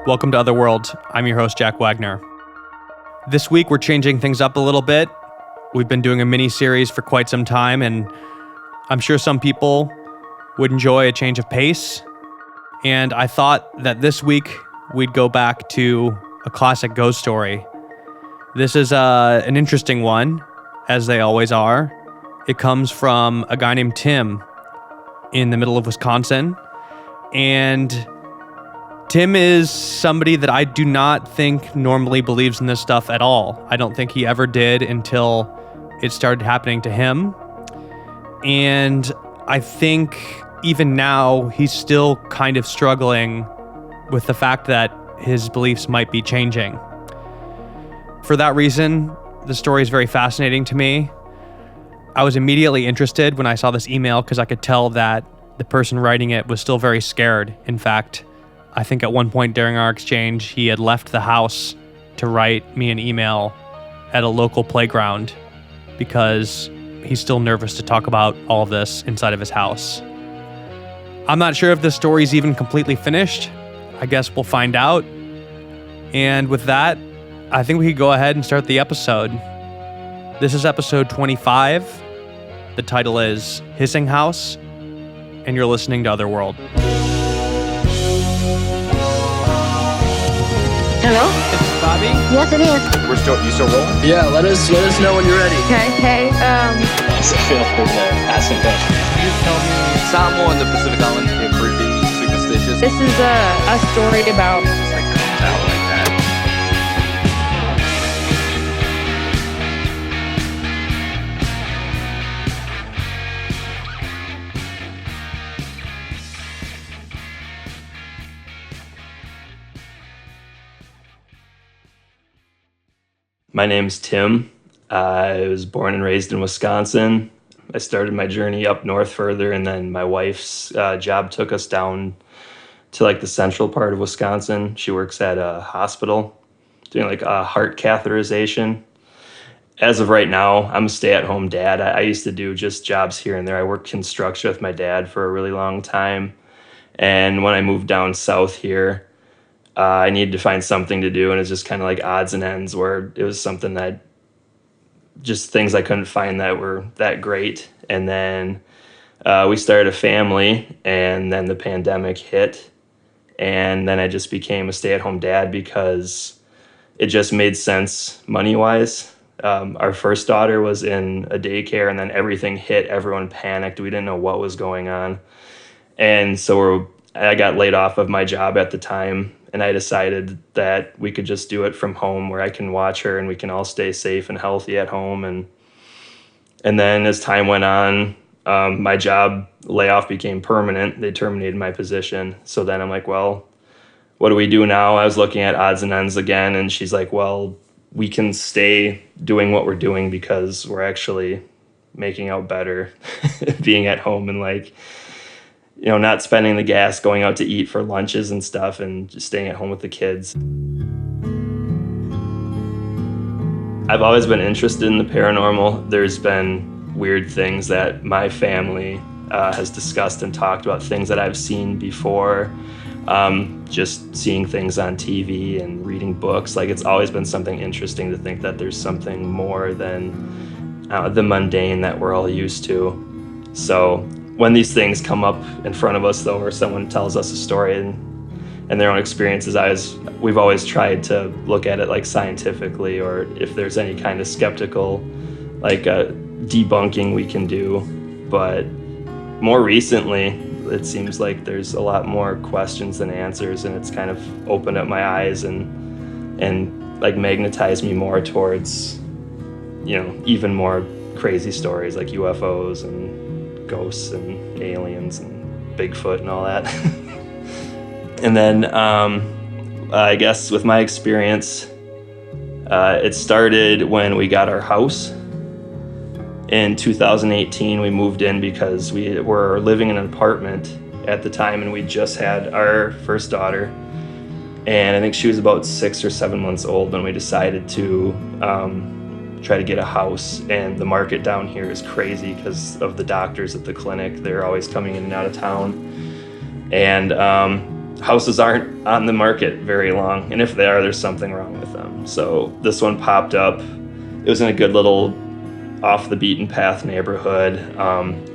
Welcome to Otherworld. I'm your host, Jack Wagner. This week, we're changing things up a little bit. We've been doing a mini-series for quite some time, and I'm sure some people would enjoy a change of pace. And I thought that this week, we'd go back to a classic ghost story. This is an interesting one, as they always are. It comes from a guy named Tim in the middle of Wisconsin. And Tim is somebody that I do not think normally believes in this stuff at all. I don't think he ever did until it started happening to him. And I think even now, he's still kind of struggling with the fact that his beliefs might be changing. For that reason, the story is very fascinating to me. I was immediately interested when I saw this email because I could tell that the person writing it was still very scared. In fact, I think at one point during our exchange, he had left the house to write me an email at a local playground because he's still nervous to talk about all of this inside of his house. I'm not sure if this story's even completely finished. I guess we'll find out. And with that, I think we could go ahead and start the episode. This is episode 25. The title is Hissing House, and you're listening to Otherworld. Hello? Is this Bobby? Yes, it is. You still rolling? Yeah, let us know when you're ready. Okay. Feel free to ask some questions. Can you tell me? Samo in the Pacific Island, get creepy, superstitious. This is a story about. Just like comes out like that. My name's Tim. I was born and raised in Wisconsin. I started my journey up north further, and then my wife's job took us down to like the central part of Wisconsin. She works at a hospital doing like a heart catheterization. As of right now, I'm a stay-at-home dad. I used to do just jobs here and there. I worked construction with my dad for a really long time. And when I moved down south here, I needed to find something to do, and it's just kind of like odds and ends where it was something that just things I couldn't find that were that great. And then we started a family, and then the pandemic hit, and then I just became a stay-at-home dad because it just made sense money-wise. Our first daughter was in a daycare, and then everything hit. Everyone panicked. We didn't know what was going on. And so I got laid off of my job at the time, and I decided that we could just do it from home where I can watch her and we can all stay safe and healthy at home. And then as time went on, my job layoff became permanent. They terminated my position. So then I'm like, well, what do we do now? I was looking at odds and ends again, and she's like, well, we can stay doing what we're doing because we're actually making out better being at home and like, you know, not spending the gas going out to eat for lunches and stuff and just staying at home with the kids. I've always been interested in the paranormal. There's been weird things that my family has discussed and talked about, things that I've seen before, just seeing things on TV and reading books. Like, it's always been something interesting to think that there's something more than the mundane that we're all used to. So when these things come up in front of us, though, or someone tells us a story and their own experiences, we've always tried to look at it like scientifically, or if there's any kind of skeptical, like debunking we can do. But more recently, it seems like there's a lot more questions than answers, and it's kind of opened up my eyes and like magnetized me more towards, you know, even more crazy stories like UFOs and ghosts and aliens and Bigfoot and all that. And then I guess with my experience, it started when we got our house. In 2018, we moved in because we were living in an apartment at the time, and we just had our first daughter. And I think she was about 6 or 7 months old when we decided to try to get a house. And the market down here is crazy because of the doctors at the clinic. They're always coming in and out of town. And houses aren't on the market very long, and if they are, there's something wrong with them. So this one popped up. It was in a good little off the beaten path neighborhood.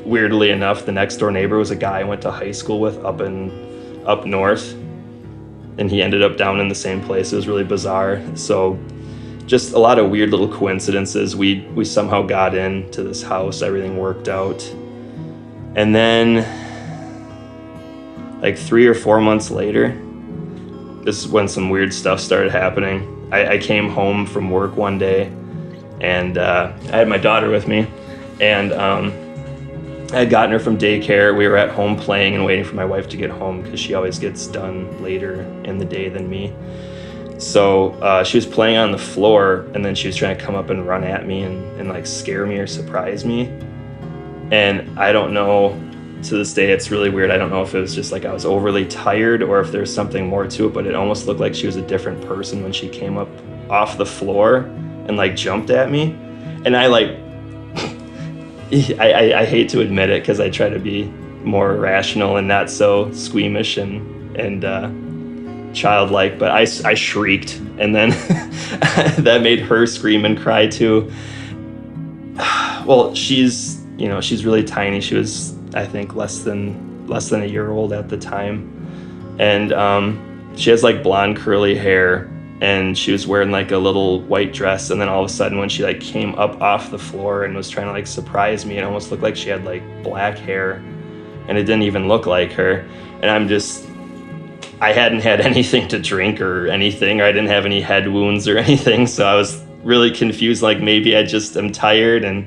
Weirdly enough, the next door neighbor was a guy I went to high school with up north, and he ended up down in the same place. It was really bizarre. So just a lot of weird little coincidences. We somehow got into this house, everything worked out. And then like 3 or 4 months later, this is when some weird stuff started happening. I came home from work one day, and I had my daughter with me, and I had gotten her from daycare. We were at home playing and waiting for my wife to get home because she always gets done later in the day than me. So she was playing on the floor, and then she was trying to come up and run at me and like scare me or surprise me. And I don't know, to this day, it's really weird. I don't know if it was just like I was overly tired or if there's something more to it, but it almost looked like she was a different person when she came up off the floor and like jumped at me. And I like, I hate to admit it because I try to be more rational and not so squeamish and childlike, but I shrieked, and then that made her scream and cry too. Well, she's really tiny. She was, I think, less than a year old at the time, and she has like blonde curly hair, and she was wearing like a little white dress, and then all of a sudden when she like came up off the floor and was trying to like surprise me, it almost looked like she had like black hair, and it didn't even look like her. And I hadn't had anything to drink or anything, or I didn't have any head wounds or anything, so I was really confused, like maybe I just am tired and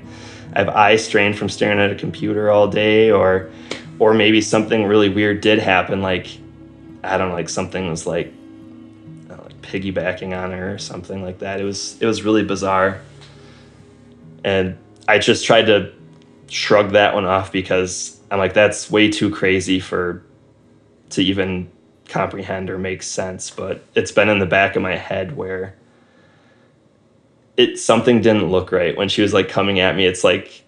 I have eye strain from staring at a computer all day, or maybe something really weird did happen, like, I don't know, like something was like piggybacking on her or something like that. It was really bizarre. And I just tried to shrug that one off because I'm like, that's way too crazy to even comprehend or make sense. But it's been in the back of my head where something didn't look right when she was like coming at me. It's like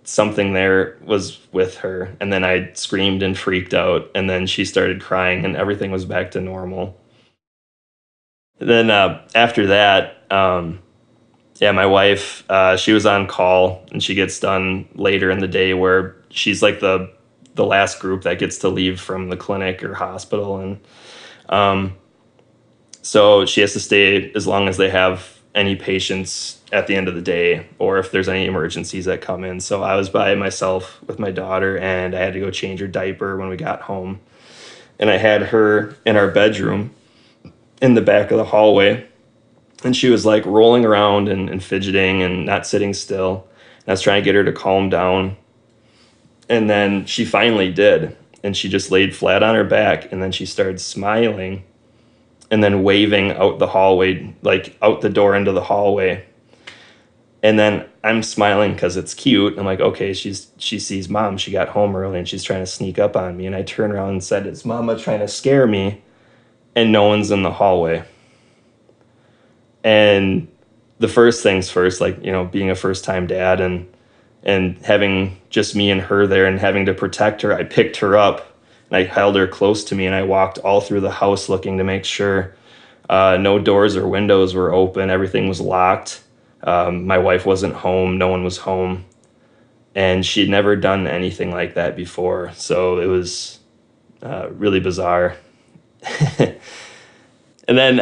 something there was with her, and then I screamed and freaked out, and then she started crying and everything was back to normal. Then after that, my wife, she was on call, and she gets done later in the day where she's like the last group that gets to leave from the clinic or hospital. And so she has to stay as long as they have any patients at the end of the day, or if there's any emergencies that come in. So I was by myself with my daughter, and I had to go change her diaper when we got home. And I had her in our bedroom in the back of the hallway, and she was like rolling around and fidgeting and not sitting still. And I was trying to get her to calm down, and then she finally did, and she just laid flat on her back, and then she started smiling and then waving out the hallway, like out the door into the hallway. And then I'm smiling because it's cute. I'm like, okay, she sees mom. She got home early and she's trying to sneak up on me. And I turned around and said, "Is mama trying to scare me?" And no one's in the hallway. And the first things first, like, being a first-time dad and having just me and her there and having to protect her, I picked her up and I held her close to me, and I walked all through the house looking to make sure no doors or windows were open. Everything was locked. My wife wasn't home. No one was home. And she'd never done anything like that before. So it was really bizarre. And then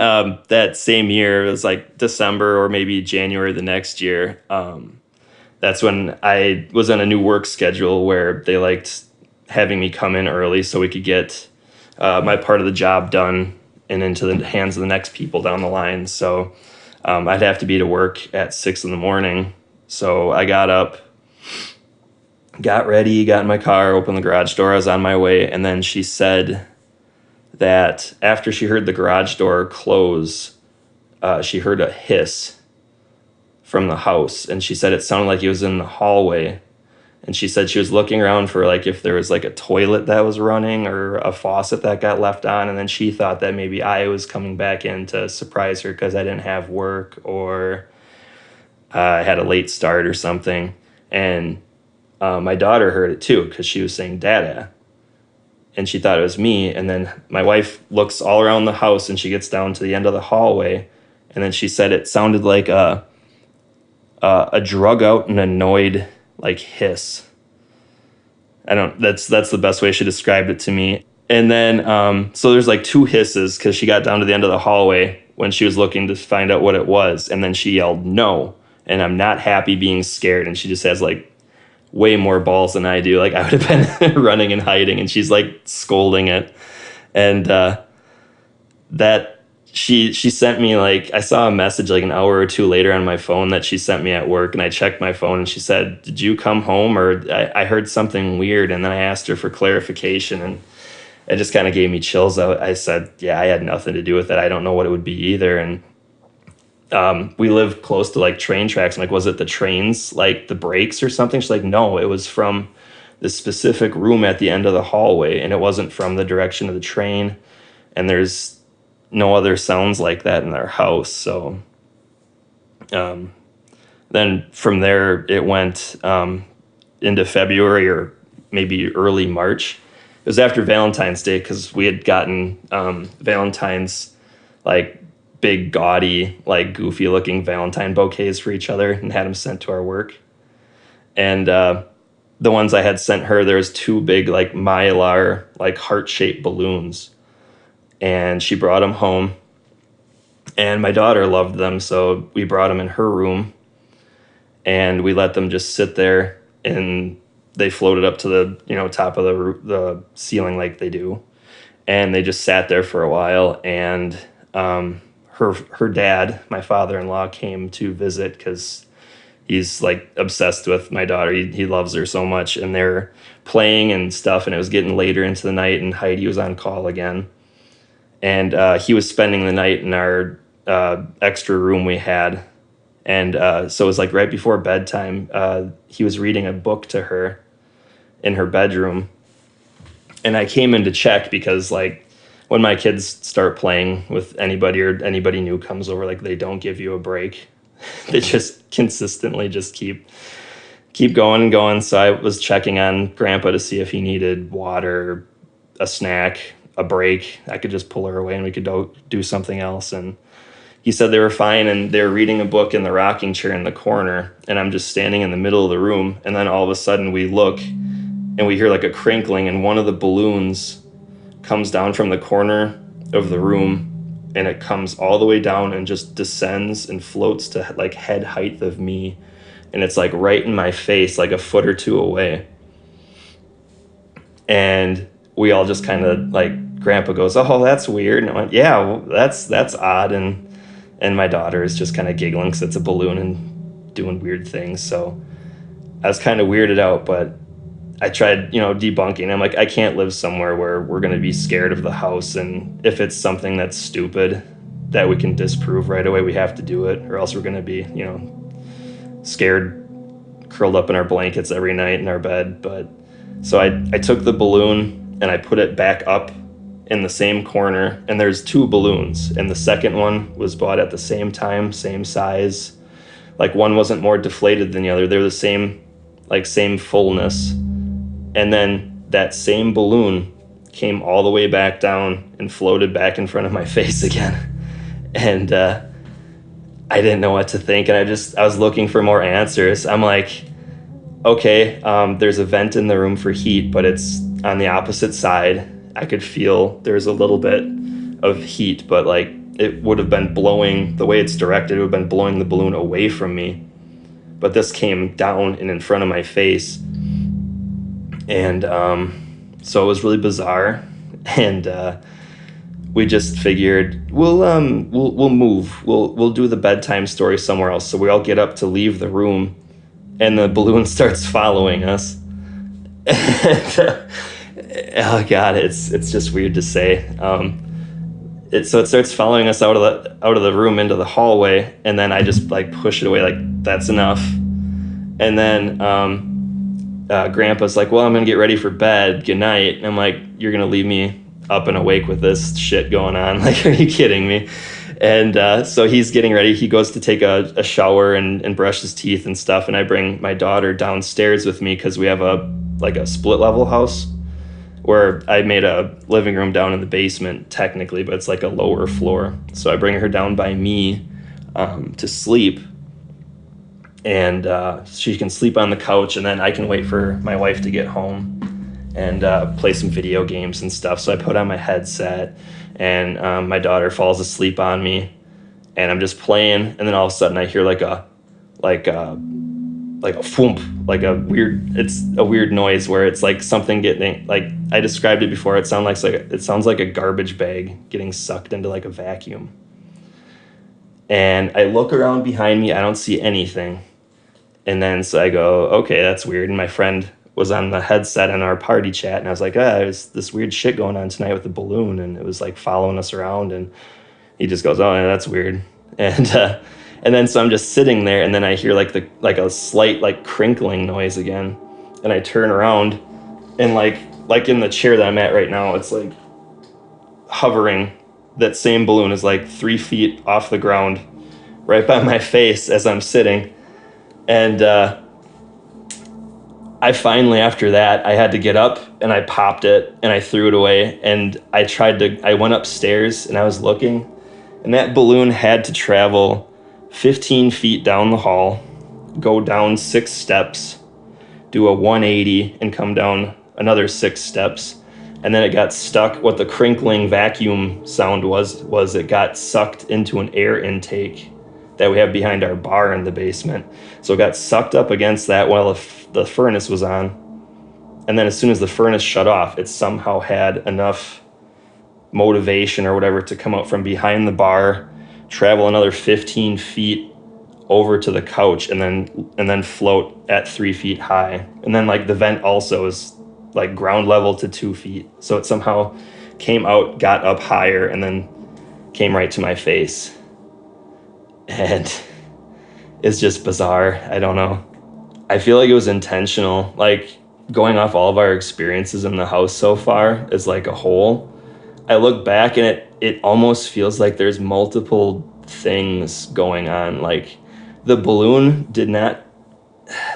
that same year, it was like December or maybe January the next year, that's when I was on a new work schedule where they liked having me come in early so we could get my part of the job done and into the hands of the next people down the line. So I'd have to be to work at 6 a.m. So I got up, got ready, got in my car, opened the garage door. I was on my way. And then she said that after she heard the garage door close, she heard a hiss from the house. And she said it sounded like it was in the hallway. And she said she was looking around for like if there was like a toilet that was running or a faucet that got left on. And then she thought that maybe I was coming back in to surprise her because I didn't have work, or I had a late start or something. And my daughter heard it too because she was saying "Dada." and she thought it was me. And then my wife looks all around the house, and she gets down to the end of the hallway, and then she said it sounded like a drug out and annoyed like hiss. That's the best way she described it to me. And then so there's like two hisses, because she got down to the end of the hallway when she was looking to find out what it was, and then she yelled no, and I'm not happy being scared, and she just has like way more balls than I do. Like, I would have been running and hiding, and she's like scolding it. And that she sent me, like, I saw a message like an hour or two later on my phone that she sent me at work, and I checked my phone, and she said, "Did you come home?" Or I heard something weird, and then I asked her for clarification, and it just kind of gave me chills. I said, yeah, I had nothing to do with it. I don't know what it would be either. And we live close to like train tracks. I'm like, was it the trains, like the brakes or something? She's like, no, it was from this specific room at the end of the hallway, and it wasn't from the direction of the train. And there's no other sounds like that in our house. So then from there, it went into February or maybe early March. It was after Valentine's Day, because we had gotten Valentine's, like, big, gaudy, like, goofy-looking Valentine bouquets for each other, and had them sent to our work. And the ones I had sent her, there was two big, like, mylar, like, heart-shaped balloons. And she brought them home. And my daughter loved them, so we brought them in her room. And we let them just sit there, and they floated up to the top of the ceiling like they do, and they just sat there for a while. And her dad, my father-in-law, came to visit, because he's like obsessed with my daughter. He loves her so much, and they're playing and stuff, and it was getting later into the night, and Heidi was on call again, and he was spending the night in our extra room we had. And so it was like right before bedtime, he was reading a book to her in her bedroom. And I came in to check, because like when my kids start playing with anybody, or anybody new comes over, like, they don't give you a break. They just consistently just keep going and going. So I was checking on Grandpa to see if he needed water, a snack, a break. I could just pull her away and we could do something else. And he said they were fine, and they were reading a book in the rocking chair in the corner, and I'm just standing in the middle of the room. And then all of a sudden we look, and we hear like a crinkling, and one of the balloons comes down from the corner of the room, and it comes all the way down and just descends and floats to like head height of me. And it's like right in my face, like a foot or two away. And we all just kind of like, Grandpa goes, "Oh, that's weird." And I went, "Yeah, well, that's odd." And my daughter is just kind of giggling, because it's a balloon and doing weird things. So I was kind of weirded out, but I tried, debunking. I'm like, I can't live somewhere where we're going to be scared of the house. And if it's something that's stupid that we can disprove right away, we have to do it, or else we're going to be, scared, curled up in our blankets every night in our bed. But so I took the balloon and I put it back up in the same corner, and there's two balloons, and the second one was bought at the same time, same size. Like, one wasn't more deflated than the other. They're the same fullness. And then that same balloon came all the way back down and floated back in front of my face again. And I didn't know what to think, and I was looking for more answers. I'm like, okay, there's a vent in the room for heat, but it's on the opposite side. I could feel there's a little bit of heat, but like it would have been blowing, the way it's directed, it would have been blowing the balloon away from me. But this came down and in front of my face. And so it was really bizarre. And we just figured we'll move. We'll do the bedtime story somewhere else. So we all get up to leave the room, and the balloon starts following us. Oh God, it's just weird to say. So it starts following us out of the room into the hallway, and then I just like push it away, like, that's enough. And then Grandpa's like, "Well, I'm gonna get ready for bed. Good night." And I'm like, "You're gonna leave me up and awake with this shit going on? Like, are you kidding me?" And so he's getting ready. He goes to take a shower and brush his teeth and stuff. And I bring my daughter downstairs with me, because we have a split level house. where I made a living room down in the basement technically, but it's like a lower floor. So I bring her down by me to sleep, and she can sleep on the couch, and then I can wait for my wife to get home and play some video games and stuff. So I put on my headset, and my daughter falls asleep on me, and I'm just playing, and then all of a sudden I hear like a thwomp, it's a weird noise where it's like something getting, like I described it before, it sounds like a garbage bag getting sucked into like a vacuum. And I look around behind me, I don't see anything. And then so I go, okay, that's weird. And my friend was on the headset in our party chat, and I was like, there's this weird shit going on tonight with the balloon, and it was like following us around. And he just goes, oh, yeah, that's weird. And then so I'm just sitting there, and then I hear like a slight like crinkling noise again, and I turn around, and like in the chair that I'm at right now, it's like hovering. That same balloon is like 3 feet off the ground, right by my face as I'm sitting, and I finally, after that, I had to get up, and I popped it and I threw it away, and I went upstairs and I was looking, and that balloon had to travel 15 feet down the hall, go down 6 steps, do a 180, and come down another 6 steps. And then it got stuck. What the crinkling vacuum sound was it got sucked into an air intake that we have behind our bar in the basement. So it got sucked up against that while the furnace was on. And then as soon as the furnace shut off, it somehow had enough motivation or whatever to come out from behind the bar, travel another 15 feet over to the couch, and then float at 3 feet high. And then like the vent also is like ground level to 2 feet. So it somehow came out, got up higher, and then came right to my face. And it's just bizarre. I don't know. I feel like it was intentional. Like going off all of our experiences in the house so far as like a whole, I look back and it almost feels like there's multiple things going on. Like the balloon did not,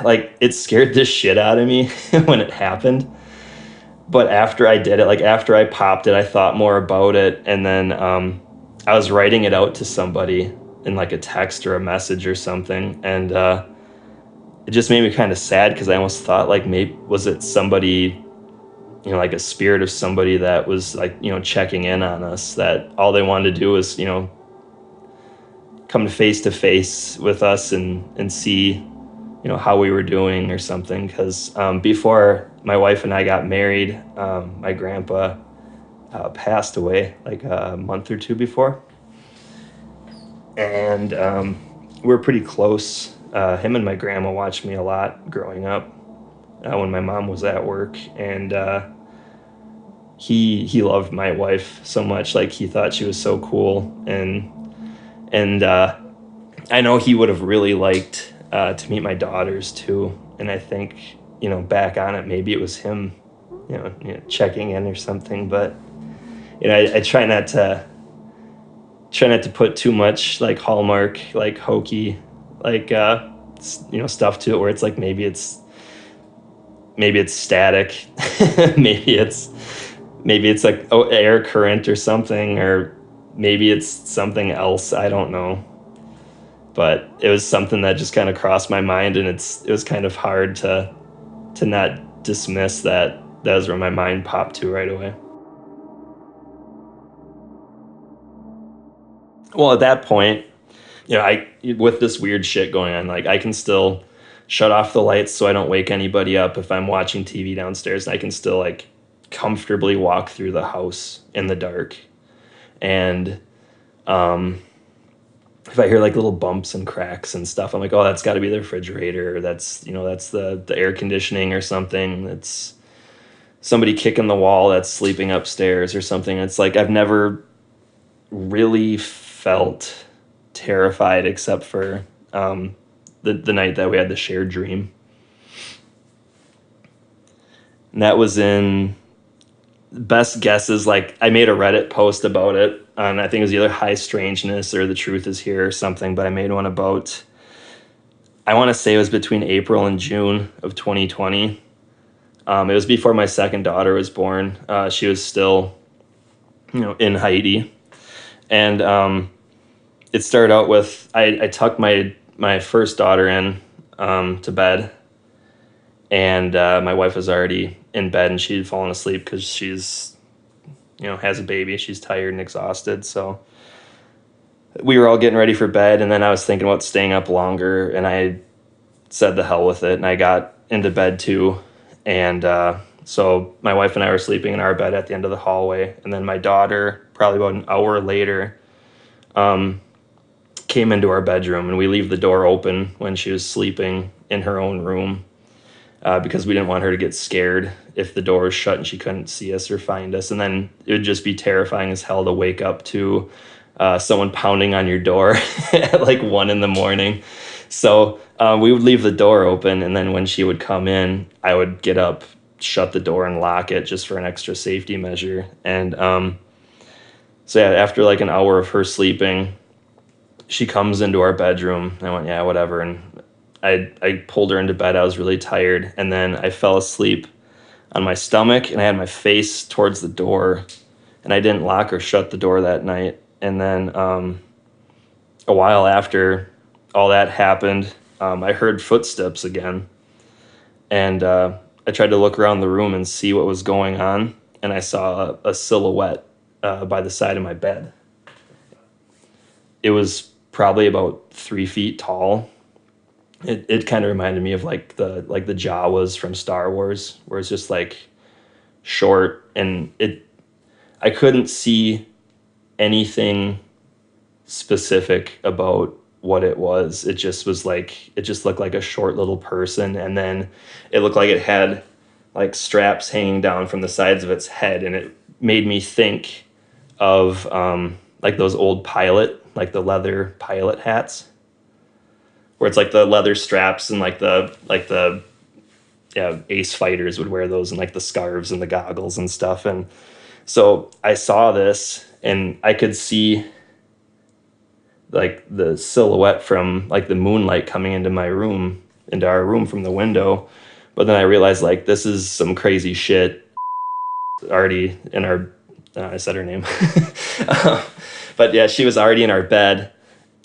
like it scared the shit out of me when it happened. But after I did it, like after I popped it, I thought more about it. And then I was writing it out to somebody in like a text or a message or something. And it just made me kind of sad because I almost thought like maybe was it somebody, you know, like a spirit of somebody that was like, you know, checking in on us, that all they wanted to do was, you know, come to face with us and see, you know, how we were doing or something. Because before my wife and I got married, my grandpa passed away like a month or two before. And we were pretty close. Him and my grandma watched me a lot growing up when my mom was at work. And he loved my wife so much. Like he thought she was so cool. And I know he would have really liked to meet my daughters too. And I think, you know, back on it, maybe it was him, you know, checking in or something. But, you know, I try not to put too much like Hallmark, like hokey, like, you know, stuff to it where it's like, maybe it's static. maybe it's like air current or something, or maybe it's something else. I don't know. But it was something that just kind of crossed my mind, and it was kind of hard to not dismiss that. That was where my mind popped to right away. Well, at that point, you know, with this weird shit going on, like I can still shut off the lights so I don't wake anybody up if I'm watching TV downstairs, and I can still like comfortably walk through the house in the dark. And if I hear like little bumps and cracks and stuff, I'm like, oh, that's got to be the refrigerator. Or that's the air conditioning or something. That's somebody kicking the wall that's sleeping upstairs or something. It's like I've never really felt terrified except for the night that we had the shared dream. And that was in, best guesses, like I made a Reddit post about it, and I think it was either High Strangeness or The Truth Is Here or something, but I made one about, I want to say it was between April and June of 2020. It was before my second daughter was born. She was still, in Haiti. And it started out with, I tucked my first daughter in to bed. And my wife was already in bed and she'd fallen asleep because she's, has a baby. She's tired and exhausted. So we were all getting ready for bed. And then I was thinking about staying up longer. And I said the hell with it. And I got into bed too. And so my wife and I were sleeping in our bed at the end of the hallway. And then my daughter, probably about an hour later, came into our bedroom. And we leave the door open when she was sleeping in her own room. Because we didn't want her to get scared if the door was shut and she couldn't see us or find us. And then it would just be terrifying as hell to wake up to someone pounding on your door at like 1 a.m. So we would leave the door open, and then when she would come in, I would get up, shut the door, and lock it just for an extra safety measure. And so yeah, after like an hour of her sleeping, she comes into our bedroom. I went, yeah, whatever. And I pulled her into bed. I was really tired. And then I fell asleep on my stomach and I had my face towards the door, and I didn't lock or shut the door that night. And then a while after all that happened, I heard footsteps again. And I tried to look around the room and see what was going on. And I saw a silhouette by the side of my bed. It was probably about 3 feet tall. It kind of reminded me of like the Jawas from Star Wars, where it's just like short, and I couldn't see anything specific about what it was. It just looked like a short little person, and then it looked like it had like straps hanging down from the sides of its head, and it made me think of like those old like the leather pilot hats, where it's like the leather straps, and like the ace fighters would wear those, and like the scarves and the goggles and stuff. And so I saw this, and I could see like the silhouette from like the moonlight coming into our room from the window. But then I realized like this is some crazy shit already in our, I said her name, but yeah, she was already in our bed.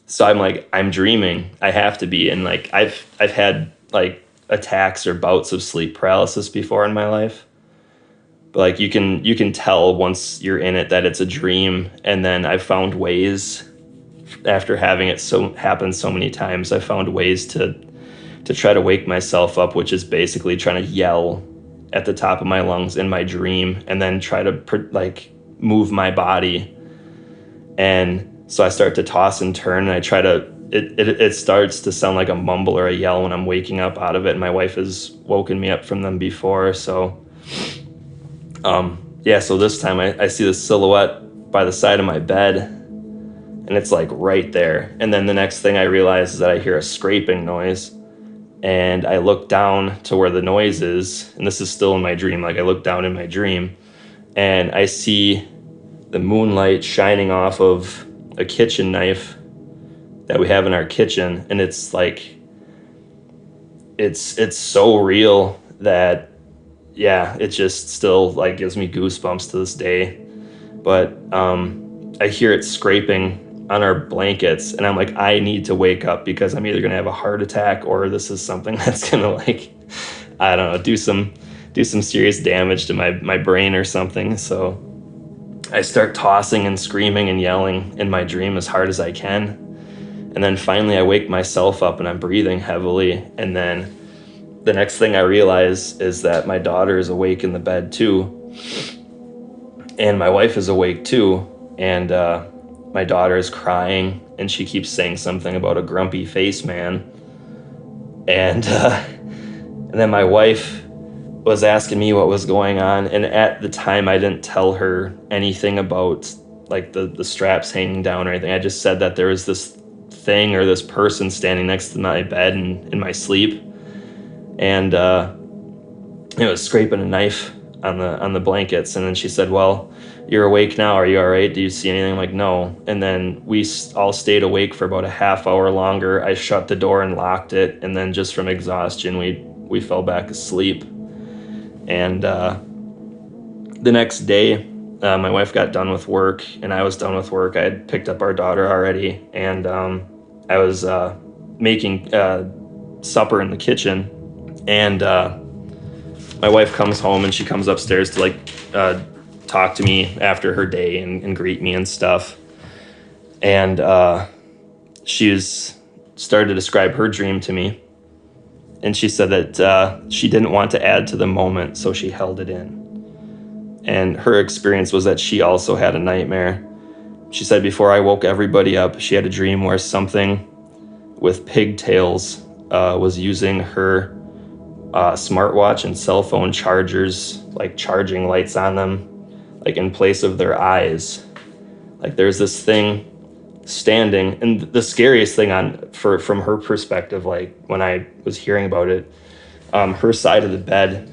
So I'm like, I'm dreaming. I have to be. And like, I've had like attacks or bouts of sleep paralysis before in my life. But like, you can tell once you're in it that it's a dream. And then I've found ways, after having it happen so many times, I found ways to try to wake myself up, which is basically trying to yell at the top of my lungs in my dream, and then try to like move my body. And so I start to toss and turn, and I try to, it starts to sound like a mumble or a yell when I'm waking up out of it. And my wife has woken me up from them before. So, so this time I see the silhouette by the side of my bed, and it's like right there. And then the next thing I realize is that I hear a scraping noise, and I look down to where the noise is. And this is still in my dream. Like, I look down in my dream, and I see the moonlight shining off of a kitchen knife that we have in our kitchen. And it's like, it's so real that, yeah, it just still like gives me goosebumps to this day. But I hear it scraping on our blankets, and I'm like, I need to wake up, because I'm either gonna have a heart attack or this is something that's gonna, like, I don't know, do some serious damage to my brain or something. So I start tossing and screaming and yelling in my dream as hard as I can. And then finally I wake myself up, and I'm breathing heavily. And then the next thing I realize is that my daughter is awake in the bed too. And my wife is awake too. And my daughter is crying, and she keeps saying something about a grumpy face man. And then my wife was asking me what was going on. And at the time, I didn't tell her anything about like the straps hanging down or anything. I just said that there was this thing or this person standing next to my bed in my sleep. And it was scraping a knife on the blankets. And then she said, well, you're awake now. Are you all right? Do you see anything? I'm like, no. And then we all stayed awake for about a half hour longer. I shut the door and locked it. And then just from exhaustion, we fell back asleep. And the next day, my wife got done with work, and I was done with work. I had picked up our daughter already, and I was making supper in the kitchen. And my wife comes home, and she comes upstairs to like talk to me after her day and greet me and stuff. And she's started to describe her dream to me. And she said that she didn't want to add to the moment, so she held it in. And her experience was that she also had a nightmare. She said before I woke everybody up, she had a dream where something with pigtails was using her smartwatch and cell phone chargers, like charging lights on them, like in place of their eyes. Like there's this thing standing, and the scariest thing from her perspective, like when I was hearing about it, her side of the bed,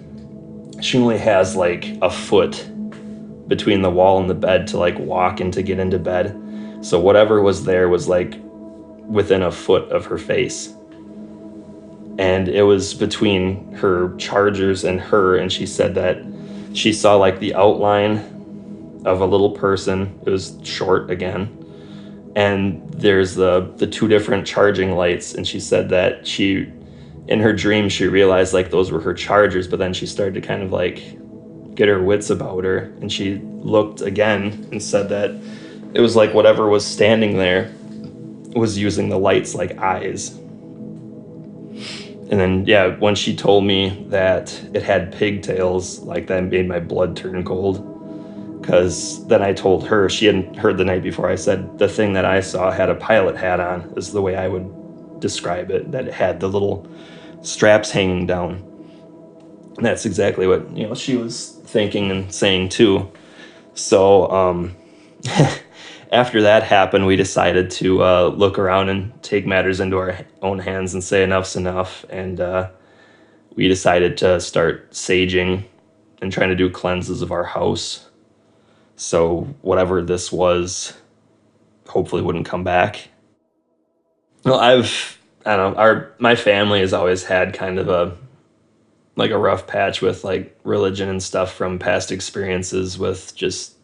she only has like a foot between the wall and the bed to like walk and to get into bed. So whatever was there was like within a foot of her face. And it was between her chargers and her, and she said that she saw like the outline of a little person. It was short again. And there's the two different charging lights, and she said that in her dream, she realized like those were her chargers, but then she started to kind of like get her wits about her, and she looked again and said that it was like whatever was standing there was using the lights like eyes. And then, yeah, when she told me that it had pigtails, like that made my blood turn cold. Because then I told her, she hadn't heard the night before, I said the thing that I saw had a pilot hat on, is the way I would describe it, that it had the little straps hanging down. And that's exactly what, she was thinking and saying too. So after that happened, we decided to look around and take matters into our own hands and say enough's enough. And we decided to start saging and trying to do cleanses of our house. So whatever this was, hopefully wouldn't come back. Well, my family has always had kind of a rough patch with like religion and stuff from past experiences with just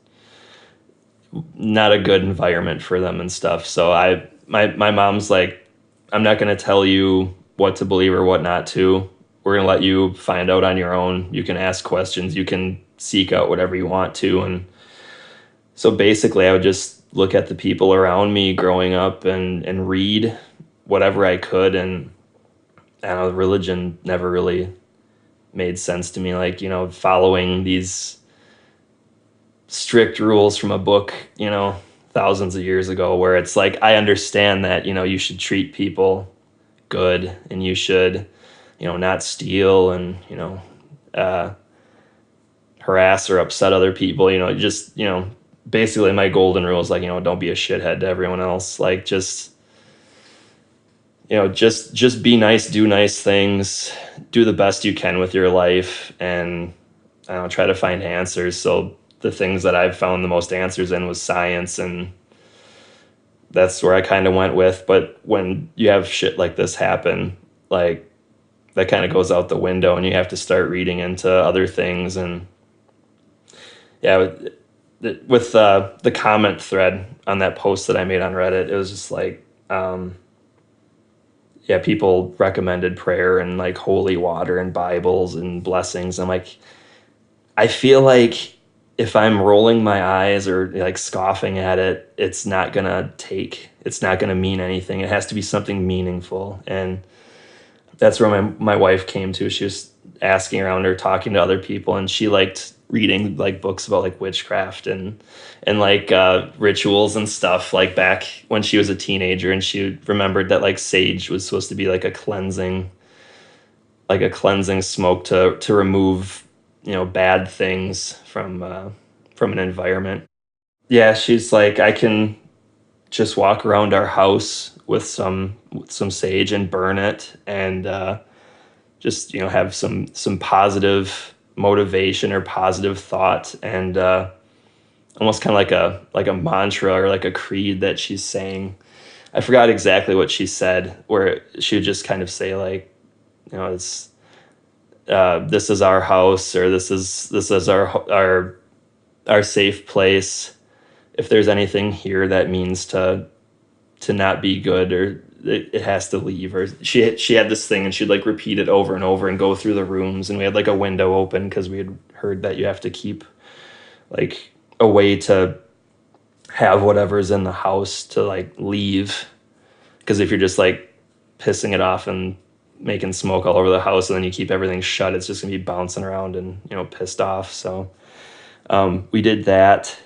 not a good environment for them and stuff. So my mom's like, I'm not going to tell you what to believe or what not to. We're going to let you find out on your own. You can ask questions. You can seek out whatever you want to. And so basically I would just look at the people around me growing up and read whatever I could. And I don't know, religion never really made sense to me. Like, following these strict rules from a book, thousands of years ago, where it's like, I understand that, you should treat people good and you should, not steal and, harass or upset other people, basically my golden rule is like, don't be a shithead to everyone else. Like, just be nice, do nice things, do the best you can with your life, and try to find answers. So the things that I've found the most answers in was science, and that's where I kind of went with. But when you have shit like this happen, like that kind of goes out the window, and you have to start reading into other things. And yeah, with the comment thread on that post that I made on Reddit, it was just like, people recommended prayer and like holy water and Bibles and blessings. I'm like, I feel like if I'm rolling my eyes or like scoffing at it, it's not gonna mean anything. It has to be something meaningful. And that's where my wife came to. She was asking around her, talking to other people, and she liked reading like books about like witchcraft and like rituals and stuff, like back when she was a teenager. And she remembered that like sage was supposed to be like a cleansing smoke to remove bad things from an environment. Yeah, she's like, I can just walk around our house with some sage and burn it, and just have some positive motivation or positive thought, and almost kind of like a mantra or like a creed that she's saying. I forgot exactly what she said, where she would just kind of say like, it's this is our house, or this is our safe place. If there's anything here that means to not be good, or it has to leave. Or she had this thing, and she'd like repeat it over and over and go through the rooms, and we had like a window open because we had heard that you have to keep like a way to have whatever's in the house to like leave, because if you're just like pissing it off and making smoke all over the house and then you keep everything shut, it's just gonna be bouncing around and pissed off. So we did that.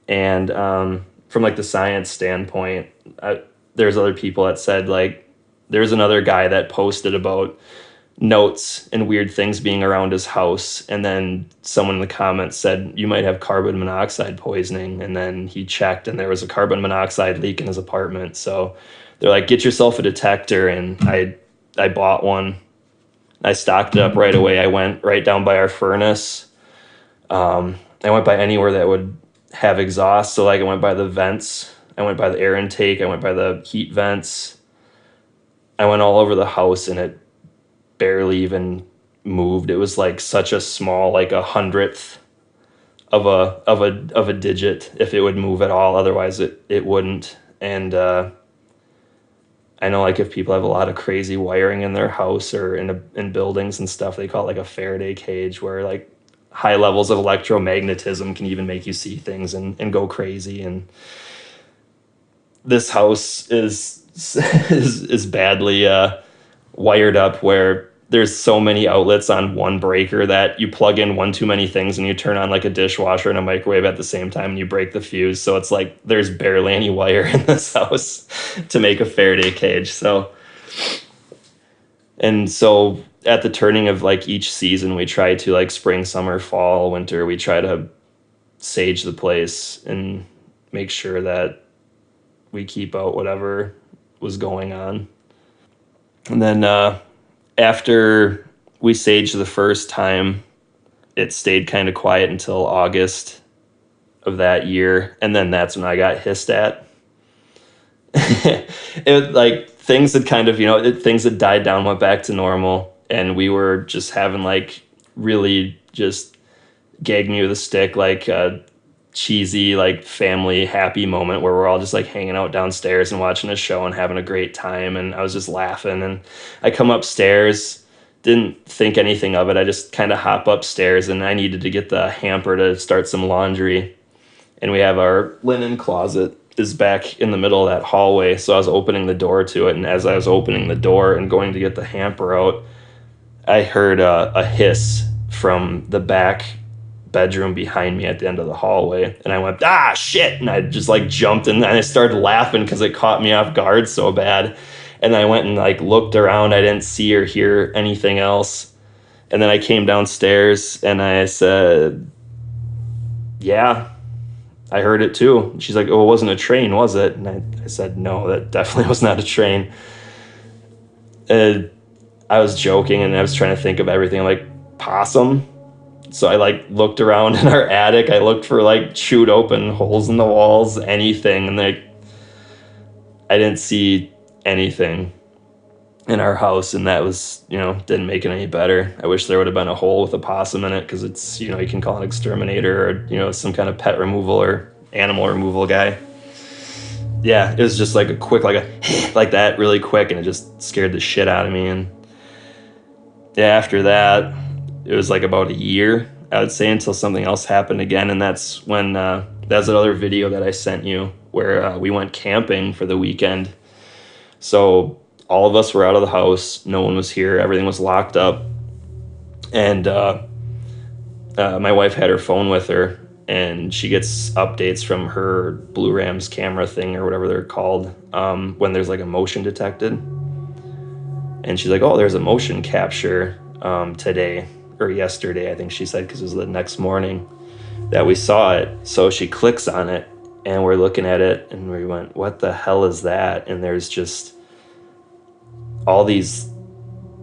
And from like the science standpoint, there's other people that said, like, there's another guy that posted about notes and weird things being around his house, and then someone in the comments said you might have carbon monoxide poisoning, and then he checked and there was a carbon monoxide leak in his apartment. So they're like, get yourself a detector. And I bought one. I stocked it up right away. I went right down by our furnace. I went by anywhere that would have exhaust. So like I went by the vents, I went by the air intake, I went by the heat vents. I went all over the house, and it barely even moved. It was like such a small, like 100th of a digit, if it would move at all. Otherwise it wouldn't. And I know, like, if people have a lot of crazy wiring in their house or in buildings and stuff, they call it like a Faraday cage, where like high levels of electromagnetism can even make you see things and go crazy. And this house is badly wired up, where there's so many outlets on one breaker that you plug in one too many things and you turn on like a dishwasher and a microwave at the same time and you break the fuse. So it's like there's barely any wire in this house to make a Faraday cage. So at the turning of like each season, we try to, like, spring, summer, fall, winter, we try to sage the place and make sure that we keep out whatever was going on. And then after we saged the first time, it stayed kind of quiet until August of that year. And then that's when I got hissed at. It, like, things had kind of, things had died down, went back to normal. And we were just having, like, really just gag me with a stick, like a cheesy, like, family happy moment where we're all just like hanging out downstairs and watching a show and having a great time. And I was just laughing, and I come upstairs, didn't think anything of it. I just kind of hop upstairs, and I needed to get the hamper to start some laundry. And we have our linen closet is back in the middle of that hallway. So I was opening the door to it. And as I was opening the door and going to get the hamper out, I heard a hiss from the back bedroom behind me at the end of the hallway. And I went, ah, shit. And I just like jumped in, and I started laughing because it caught me off guard so bad. And I went and like looked around. I didn't see or hear anything else. And then I came downstairs and I said, yeah, I heard it too. And she's like, oh, it wasn't a train, was it? And I said, no, that definitely was not a train. I was joking, and I was trying to think of everything. I'm like, possum? So I like looked around in our attic. I looked for like chewed open holes in the walls, anything. And like, I didn't see anything in our house. And that was, didn't make it any better. I wish there would have been a hole with a possum in it, because it's, you can call an exterminator or, some kind of pet removal or animal removal guy. Yeah, it was just like a quick, like a like that really quick. And it just scared the shit out of me. And yeah, after that, it was like about a year, I would say, until something else happened again. And that's when, that's another video that I sent you where we went camping for the weekend. So all of us were out of the house. No one was here. Everything was locked up. And my wife had her phone with her, and she gets updates from her Blue Rams camera thing or whatever they're called when there's like a motion detected. And she's like, oh, there's a motion capture today. Or yesterday, I think she said, because it was the next morning that we saw it. So she clicks on it, and we're looking at it, and we went, what the hell is that? And there's just all these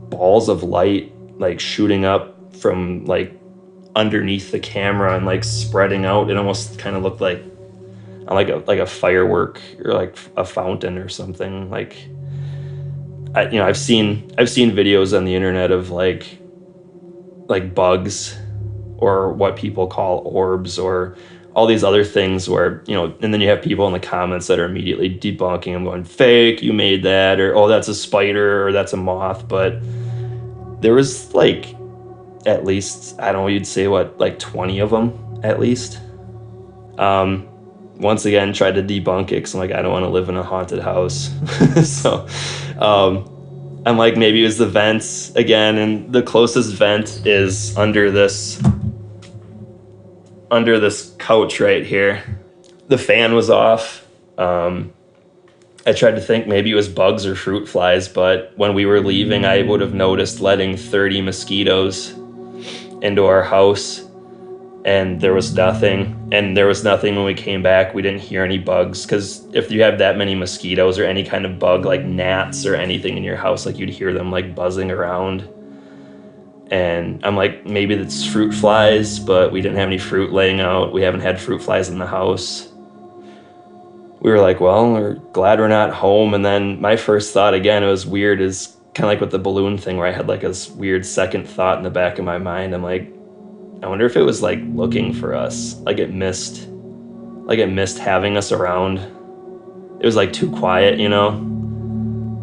balls of light like shooting up from like underneath the camera and like spreading out. It almost kind of looked like a firework or like a fountain or something. Like, I've seen videos on the internet of like like bugs or what people call orbs or all these other things where, and then you have people in the comments that are immediately debunking them, going, fake, you made that, or, oh, that's a spider, or that's a moth. But there was like, at least, I don't know, you'd say what, like 20 of them at least. Once again, tried to debunk it because I'm like, I don't want to live in a haunted house. So I'm like, maybe it was the vents again, and the closest vent is under this couch right here. The fan was off. I tried to think maybe it was bugs or fruit flies, but when we were leaving, I would have noticed letting 30 mosquitoes into our house, and there was nothing. And there was nothing when we came back. We didn't hear any bugs, because if you have that many mosquitoes or any kind of bug, like gnats or anything in your house, like you'd hear them like buzzing around. And I'm like, maybe it's fruit flies, but we didn't have any fruit laying out. We haven't had fruit flies in the house. We were like, well, we're glad we're not home. And then my first thought, again, it was weird, is kind of like with the balloon thing, where I had like this weird second thought in the back of my mind. I'm like, I wonder if it was like looking for us, like it missed having us around. It was like too quiet,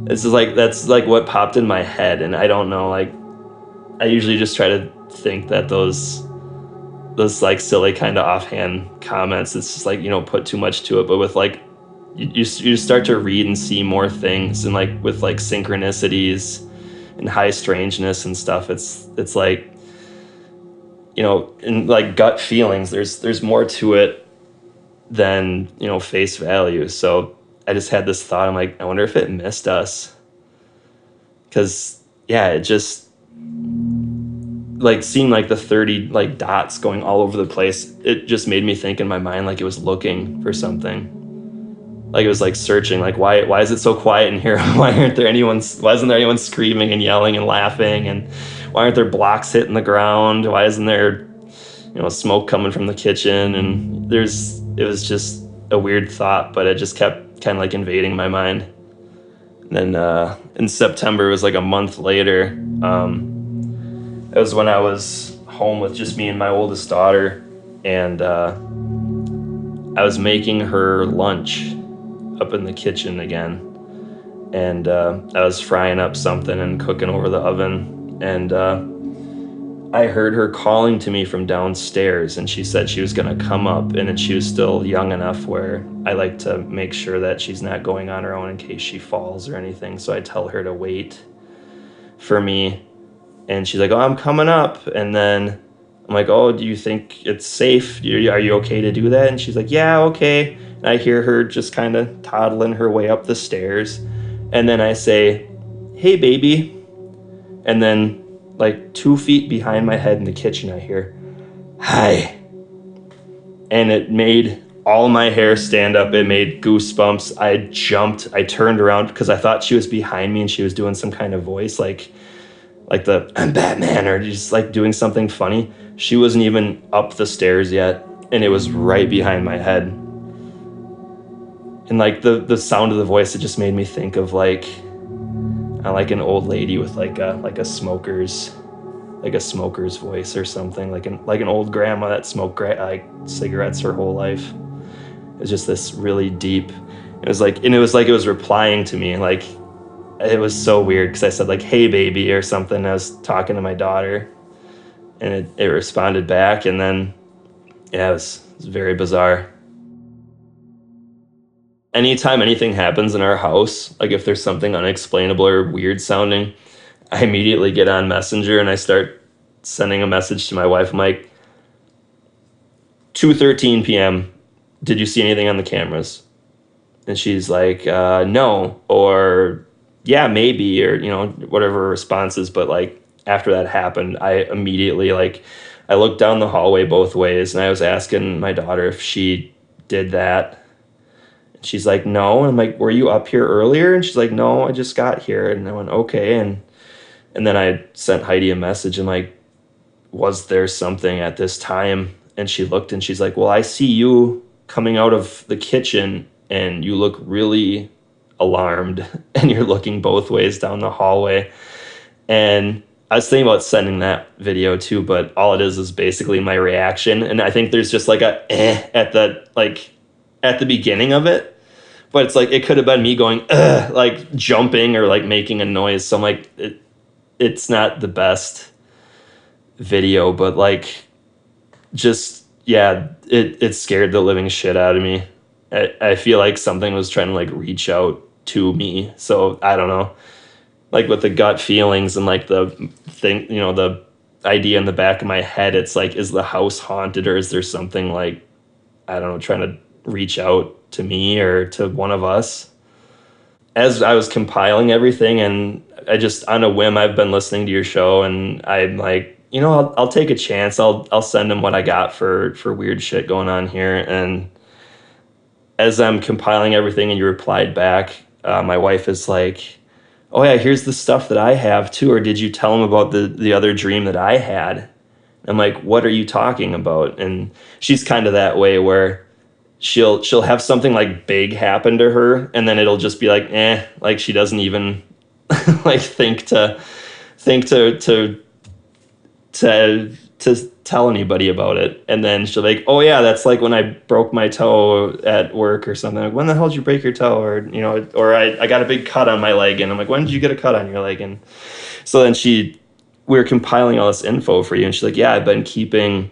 This is like, that's like what popped in my head. And I don't know, like, I usually just try to think that those like silly kind of offhand comments, it's just like, put too much to it. But with like, you start to read and see more things, and like with like synchronicities and high strangeness and stuff, it's like, in like gut feelings, there's more to it than, face value. So I just had this thought. I'm like, I wonder if it missed us. Because, yeah, it just, like, seeing like the 30 like dots going all over the place, it just made me think in my mind like it was looking for something. Like it was like searching, like, why is it so quiet in here? Why isn't there anyone screaming and yelling and laughing? And why aren't there blocks hitting the ground? Why isn't there, smoke coming from the kitchen? And it was just a weird thought, but it just kept kind of like invading my mind. And then in September, it was like a month later, it was when I was home with just me and my oldest daughter, and I was making her lunch up in the kitchen again, and I was frying up something and cooking over the oven, and I heard her calling to me from downstairs, and she said she was gonna come up, and she was still young enough where I like to make sure that she's not going on her own in case she falls or anything, so I tell her to wait for me. And she's like, oh, I'm coming up. And then I'm like, oh, do you think it's safe? Are you okay to do that? And she's like, yeah, okay. And I hear her just kind of toddling her way up the stairs. And then I say, hey, baby. And then like 2 feet behind my head in the kitchen, I hear, hi. And it made all my hair stand up. It made goosebumps. I jumped. I turned around because I thought she was behind me and she was doing some kind of voice, like the I'm Batman, or just like doing something funny. She wasn't even up the stairs yet, and it was right behind my head. And like the sound of the voice, it just made me think of like an old lady with like a smoker's voice or something, like an old grandma that smoked like cigarettes her whole life. It was just this really deep. It was like it was replying to me, like. It was so weird because I said like, hey, baby, or something. I was talking to my daughter, and it responded back. And then, yeah, it was very bizarre. Anytime anything happens in our house, like if there's something unexplainable or weird sounding, I immediately get on Messenger and I start sending a message to my wife. I'm like, 2:13 p.m., did you see anything on the cameras? And she's like, no, or yeah, maybe, or, whatever her response is. But like after that happened, I immediately, like, I looked down the hallway both ways, and I was asking my daughter if she did that. And she's like, no. And I'm like, were you up here earlier? And she's like, no, I just got here. And I went, okay. And then I sent Heidi a message and like, was there something at this time? And she looked and she's like, well, I see you coming out of the kitchen and you look really alarmed and you're looking both ways down the hallway. And I was thinking about sending that video too, but all it is basically my reaction. And I think there's just like a at the beginning of it. But it's like, it could have been me going, like jumping or like making a noise. So I'm like, it's not the best video, but like, just, yeah, it scared the living shit out of me. I feel like something was trying to like reach out to me. So I don't know, like with the gut feelings and like the thing, the idea in the back of my head, it's like, is the house haunted, or is there something like, I don't know, trying to reach out to me or to one of us? As I was compiling everything, and I just, on a whim, I've been listening to your show, and I'm like, I'll take a chance. I'll send him what I got for weird shit going on here. And as I'm compiling everything and you replied back, my wife is like, oh yeah, here's the stuff that I have too. Or did you tell him about the other dream that I had? I'm like, what are you talking about? And she's kind of that way where she'll have something like big happen to her, and then it'll just be like, like she doesn't even like think to tell anybody about it. And then she'll be like, oh yeah, that's like when I broke my toe at work or something. Like, when the hell did you break your toe? Or or I got a big cut on my leg. And I'm like, when did you get a cut on your leg? And so then we were compiling all this info for you, and she's like, yeah, I've been keeping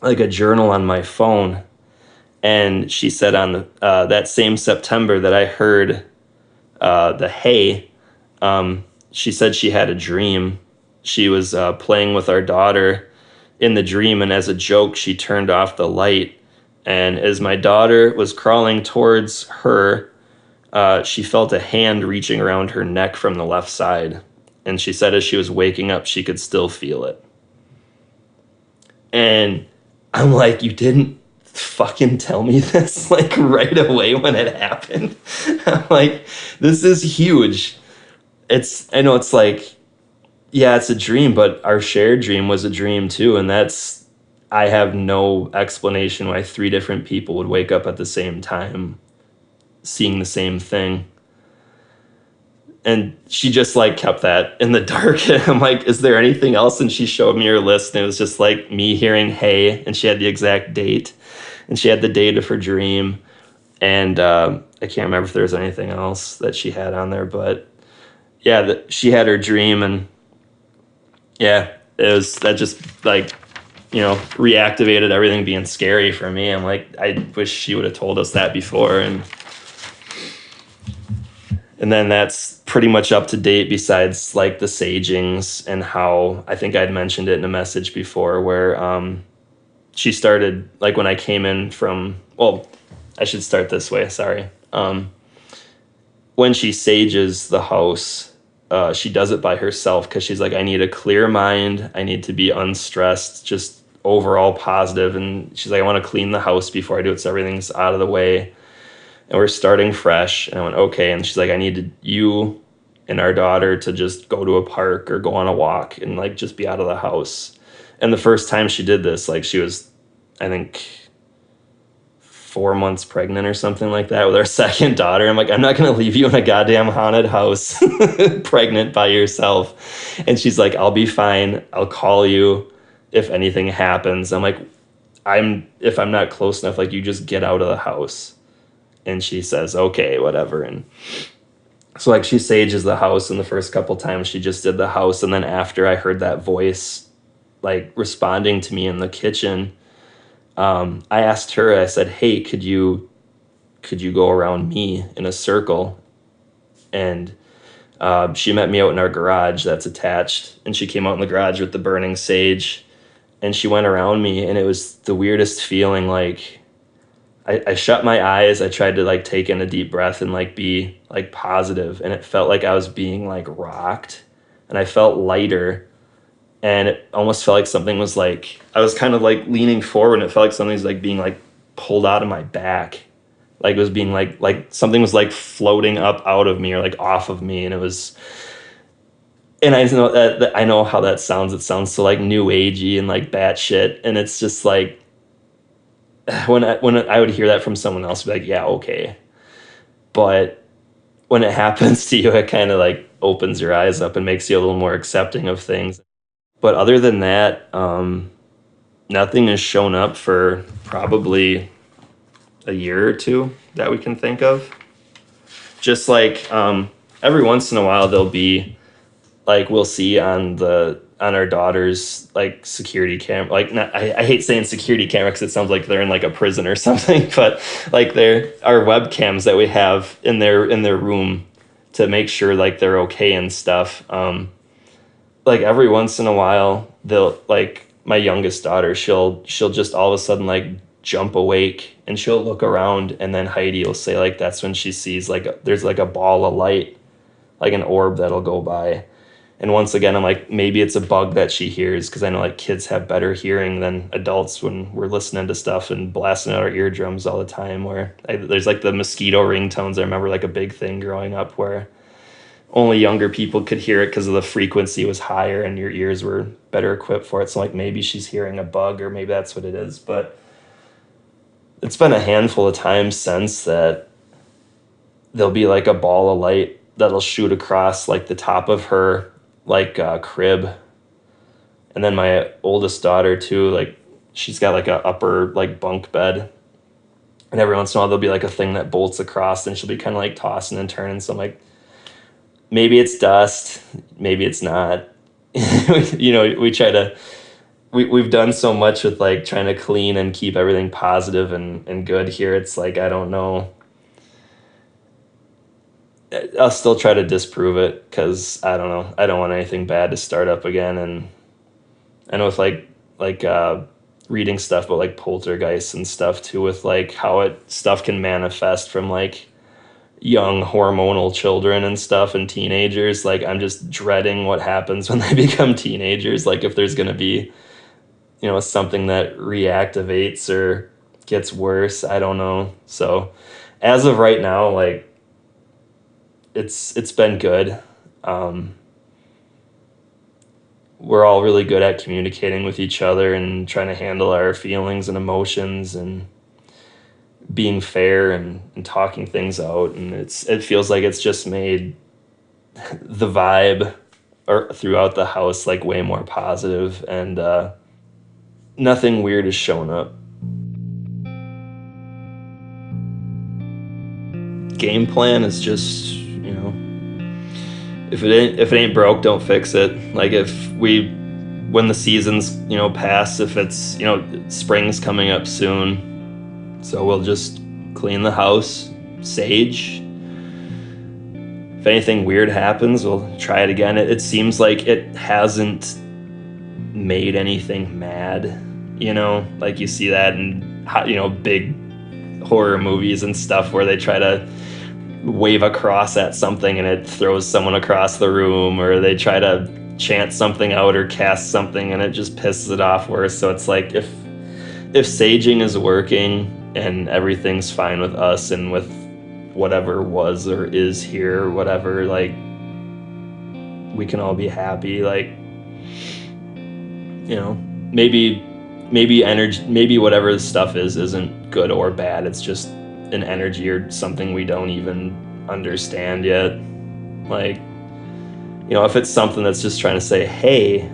like a journal on my phone. And she said on that same September that I heard the hay, she said she had a dream. She was playing with our daughter in the dream, and as a joke, she turned off the light. And as my daughter was crawling towards her, she felt a hand reaching around her neck from the left side. And she said as she was waking up, she could still feel it. And I'm like, you didn't fucking tell me this like right away when it happened. I'm like, this is huge. I know it's like, yeah, it's a dream, but our shared dream was a dream too. And I have no explanation why 3 different people would wake up at the same time seeing the same thing. And she just like kept that in the dark. And I'm like, is there anything else? And she showed me her list, and it was just like me hearing hey, and she had the exact date, and she had the date of her dream. And I can't remember if there was anything else that she had on there, but yeah, she had her dream. And yeah, that just like, reactivated everything being scary for me. I'm like, I wish she would have told us that before. And then that's pretty much up to date, besides like the sagings, and how I think I'd mentioned it in a message before, where she started, like when I came in I should start this way, sorry. When she sages the house, she does it by herself, because she's like, I need a clear mind, I need to be unstressed, just overall positive. And she's like, I want to clean the house before I do it, so everything's out of the way, and we're starting fresh. And I went, okay. And she's like, I needed you and our daughter to just go to a park or go on a walk and like just be out of the house. And the first time she did this, like she was, I think, 4 months pregnant or something like that with our second daughter. I'm like, I'm not going to leave you in a goddamn haunted house pregnant by yourself. And she's like, I'll be fine. I'll call you if anything happens. I'm like, if I'm not close enough, like, you just get out of the house. And she says, okay, whatever. And so like she sages the house, and the first couple times she just did the house. And then after I heard that voice like responding to me in the kitchen, I asked her, I said, hey, could you go around me in a circle? And she met me out in our garage that's attached, and she came out in the garage with the burning sage, and she went around me, and it was the weirdest feeling. Like I shut my eyes, I tried to like take in a deep breath and like be like positive, and it felt like I was being like rocked, and I felt lighter. And it almost felt like something was like, I was kind of like leaning forward, and it felt like something was like being like pulled out of my back. Like it was being like something was like floating up out of me or like off of me. And it was, and I know that I know how that sounds. It sounds so like new agey and like batshit. And it's just like, when I would hear that from someone else, I'd be like, yeah, okay. But when it happens to you, it kind of like opens your eyes up and makes you a little more accepting of things. But other than that, nothing has shown up for probably a year or two that we can think of. Just like every once in a while there'll be like, we'll see on our daughter's like security camera, like not, I hate saying security camera because it sounds like they're in like a prison or something, but like our webcams that we have in their room to make sure like they're okay and stuff. Like every once in a while they'll, like my youngest daughter, she'll just all of a sudden like jump awake and she'll look around, and then Heidi will say like that's when she sees like there's like a ball of light, like an orb that'll go by. And once again, I'm like, maybe it's a bug that she hears, because I know like kids have better hearing than adults when we're listening to stuff and blasting out our eardrums all the time. There's like the mosquito ringtones. I remember like a big thing growing up where only younger people could hear it because of the frequency was higher and your ears were better equipped for it. So like maybe she's hearing a bug, or maybe that's what it is. But it's been a handful of times since that there'll be like a ball of light that'll shoot across like the top of her like crib. And then my oldest daughter too, like she's got like a upper like bunk bed, and every once in a while there'll be like a thing that bolts across, and she'll be kind of like tossing and turning. So I'm like, maybe it's dust, maybe it's not. You know, we've done so much with like trying to clean and keep everything positive and good here. It's like, I don't know, I'll still try to disprove it, because I don't know. I don't want anything bad to start up again. And I know with like reading stuff about like poltergeists and stuff too, with like how stuff can manifest from like young hormonal children and stuff and teenagers. Like I'm just dreading what happens when they become teenagers. Like if there's gonna be, you know, something that reactivates or gets worse. I don't know. So as of right now, like, it's been good. We're all really good at communicating with each other and trying to handle our feelings and emotions and being fair and talking things out. And it feels like it's just made the vibe throughout the house like way more positive, and nothing weird has shown up. Game plan is just, you know, if it ain't broke, don't fix it. Like when the seasons, you know, pass, if it's, you know, spring's coming up soon, so we'll just clean the house, sage. If anything weird happens, we'll try it again. It seems like it hasn't made anything mad, you know, like you see that in, you know, big horror movies and stuff where they try to wave a cross at something and it throws someone across the room, or they try to chant something out or cast something and it just pisses it off worse. So it's like, if saging is working and everything's fine with us and with whatever was or is here, or whatever, like, we can all be happy. Like, you know, maybe energy, maybe whatever the stuff isn't good or bad. It's just an energy or something we don't even understand yet. Like, you know, if it's something that's just trying to say, hey,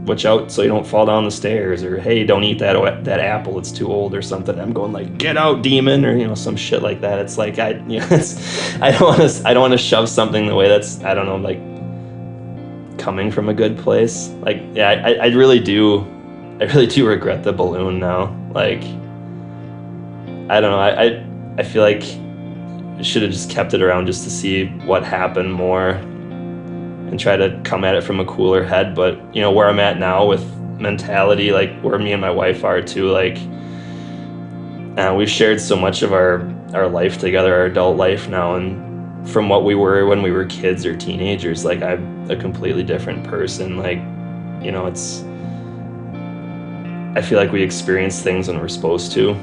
watch out so you don't fall down the stairs, or hey, don't eat that apple, it's too old, or something, I'm going like, get out, demon, or, you know, some shit like that. It's like, I don't want to shove something the way that's, I don't know, like, coming from a good place. Like, yeah, I really do regret the balloon now. Like, I don't know, I feel like I should have just kept it around just to see what happened more and try to come at it from a cooler head. But, you know, where I'm at now with mentality, like where me and my wife are too, like, we've shared so much of our life together, our adult life now, and from what we were when we were kids or teenagers, like, I'm a completely different person. Like, you know, I feel like we experience things when we're supposed to,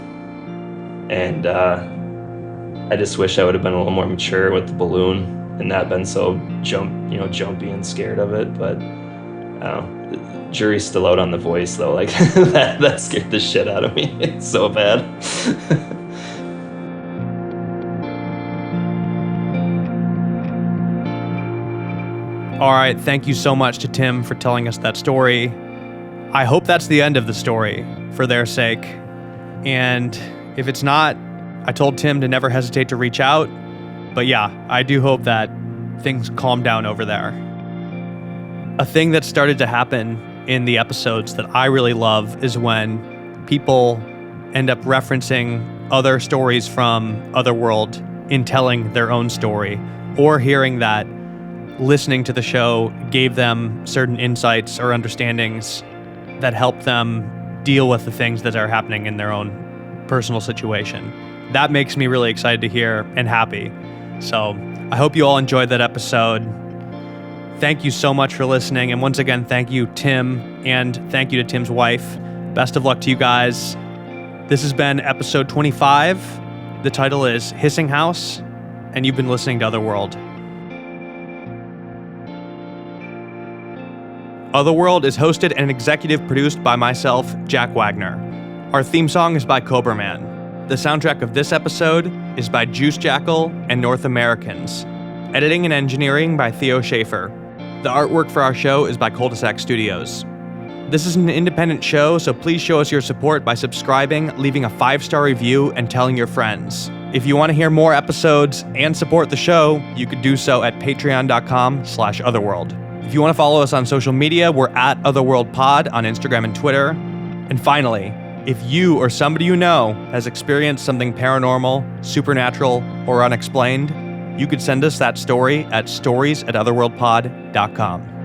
and I just wish I would have been a little more mature with the balloon and not been so jumpy and scared of it. But the jury's still out on the voice, though. Like, that scared the shit out of me. It's so bad. All right, thank you so much to Tim for telling us that story. I hope that's the end of the story, for their sake. And if it's not, I told Tim to never hesitate to reach out. But yeah, I do hope that things calm down over there. A thing that started to happen in the episodes that I really love is when people end up referencing other stories from Otherworld in telling their own story, or hearing that listening to the show gave them certain insights or understandings that help them deal with the things that are happening in their own personal situation. That makes me really excited to hear and happy. So I hope you all enjoyed that episode. Thank you so much for listening. And once again, thank you, Tim, and thank you to Tim's wife. Best of luck to you guys. This has been episode 25. The title is Hissing House, and you've been listening to Otherworld. Otherworld is hosted and executive produced by myself, Jack Wagner. Our theme song is by Cobra Man. The soundtrack of this episode is by Juice Jackal and North Americans. Editing and engineering by Theo Schaefer. The artwork for our show is by Cul-de-sac Studios. This is an independent show, so please show us your support by subscribing, leaving a 5-star review, and telling your friends. If you want to hear more episodes and support the show, you could do so at patreon.com/otherworld. If you want to follow us on social media, we're at OtherworldPod on Instagram and Twitter. And finally, if you or somebody you know has experienced something paranormal, supernatural, or unexplained, you could send us that story at stories@otherworldpod.com.